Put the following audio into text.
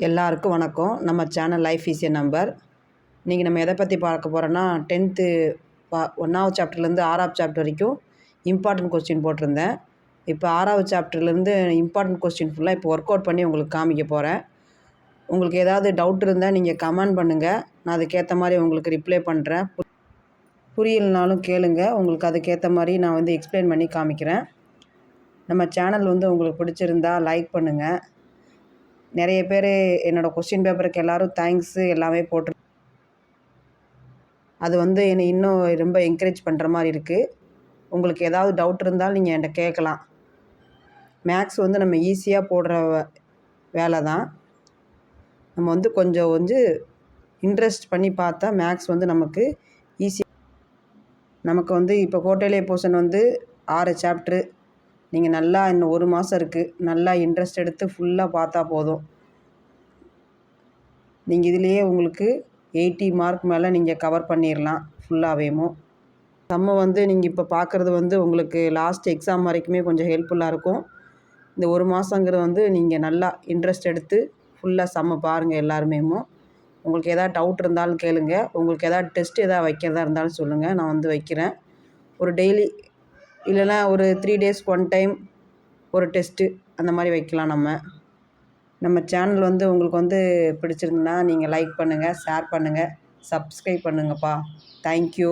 எல்லாருக்கும் வணக்கம். நம்ம channel life is a number. இன்றைக்கி நம்ம எதை பற்றி பார்க்க போகிறோன்னா 10th 1வது சாப்டர்லேருந்து 6வது சாப்டர் வரைக்கும் இம்பார்ட்டன்ட் கொஸ்டின் போட்டிருந்தேன். இப்போ 6வது சாப்டர்லேருந்து இம்பார்ட்டன்ட் கொஸ்டின் ஃபுல்லாக இப்போ ஒர்க் அவுட் பண்ணி உங்களுக்கு காமிக்க போகிறேன். உங்களுக்கு ஏதாவது டவுட் இருந்தால் நீங்கள் கமெண்ட் பண்ணுங்கள். நான் அதுக்கேற்ற மாதிரி உங்களுக்கு ரிப்ளை பண்ணுறேன். புரியலனாலும் கேளுங்க. உங்களுக்கு அதுக்கேற்ற மாதிரி நான் எக்ஸ்பிளைன் பண்ணி காமிக்கிறேன். நம்ம சேனல் உங்களுக்கு பிடிச்சிருந்தா லைக் பண்ணுங்கள். நிறைய பேர் என்னோடய கொஸ்டின் பேப்பருக்கு எல்லோரும் தேங்க்ஸு எல்லாமே போட்டு அது என்னை இன்னும் ரொம்ப என்கரேஜ் பண்ணுற மாதிரி இருக்குது. உங்களுக்கு ஏதாவது டவுட் இருந்தாலும் நீங்கள் என்கிட்ட கேட்கலாம். மேக்ஸ் நம்ம ஈஸியாக போடுற வேலை தான். நம்ம கொஞ்சம் இன்ட்ரெஸ்ட் பண்ணி பார்த்தா மேக்ஸ் நமக்கு ஈஸி. நமக்கு இப்போ கோட்டையிலே போர்ஷன் 6 சாப்ட்ரு. நீங்கள் நல்லா இன்னும் 1 மாதம் இருக்குது. நல்லா இன்ட்ரெஸ்ட் எடுத்து ஃபுல்லாக பார்த்தா போதும். நீங்கள் இதிலேயே உங்களுக்கு 80 மார்க் மேலே நீங்கள் கவர் பண்ணிடலாம் ஃபுல்லாகவேமோ. சம்மு நீங்கள் இப்போ பார்க்குறது உங்களுக்கு லாஸ்ட் எக்ஸாம் வரைக்குமே கொஞ்சம் ஹெல்ப்ஃபுல்லாக இருக்கும். இந்த 1 மாதங்கிறது நீங்கள் நல்லா இன்ட்ரெஸ்ட் எடுத்து ஃபுல்லாக சம்மு பாருங்கள் எல்லாருமேமோ. உங்களுக்கு எதாவது டவுட் இருந்தாலும் கேளுங்க. உங்களுக்கு எதாவது டெஸ்ட் எதாவது வைக்கிறதா இருந்தாலும் சொல்லுங்கள். நான் வைக்கிறேன். ஒரு டெய்லி இல்லைனா ஒரு 3 டேஸ்க்கு 1 டைம் ஒரு டெஸ்ட்டு அந்த மாதிரி வைக்கலாம். நம்ம சேனல் உங்களுக்கு பிடிச்சிருந்ததுன்னா நீங்கள் லைக் பண்ணுங்கள், ஷேர் பண்ணுங்கள், சப்ஸ்கிரைப் பண்ணுங்கப்பா. தேங்க்யூ.